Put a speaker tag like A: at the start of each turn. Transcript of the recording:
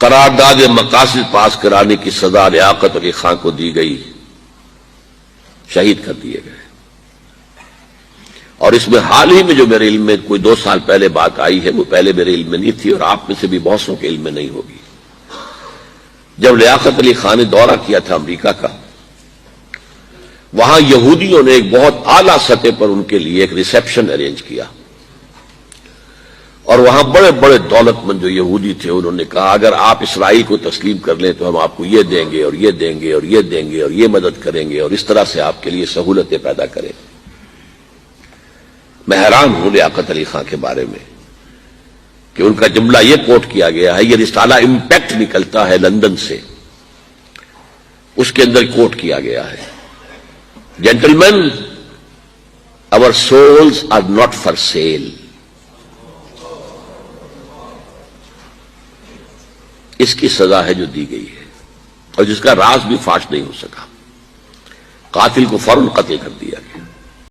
A: قرارداد مقاصد پاس کرانے کی سزا لیاقت علی خان کو دی گئی، شہید کر دیے گئے۔ اور اس میں حال ہی میں جو میرے علم میں کوئی 2 سال پہلے بات آئی ہے، وہ پہلے میرے علم میں نہیں تھی اور آپ میں سے بھی بہت سو کے علم میں نہیں ہوگی۔ جب لیاقت علی خان نے دورہ کیا تھا امریکہ کا، وہاں یہودیوں نے ایک بہت اعلیٰ سطح پر ان کے لیے ایک ریسیپشن ارینج کیا، اور وہاں بڑے بڑے دولت مند جو یہودی تھے انہوں نے کہا اگر آپ اسرائیل کو تسلیم کر لیں تو ہم آپ کو یہ دیں گے اور یہ دیں گے اور یہ دیں گے اور یہ مدد کریں گے اور اس طرح سے آپ کے لیے سہولتیں پیدا کریں۔ میں حیران ہوں لیاقت علی خان کے بارے میں کہ ان کا جملہ یہ کوٹ کیا گیا ہے، یہ رسالہ امپیکٹ نکلتا ہے لندن سے، اس کے اندر کوٹ کیا گیا ہے، gentleman our souls are not for sale۔ اس کی سزا ہے جو دی گئی ہے اور جس کا راز بھی فاش نہیں ہو سکا، قاتل کو فوراً قتل کر دیا گیا۔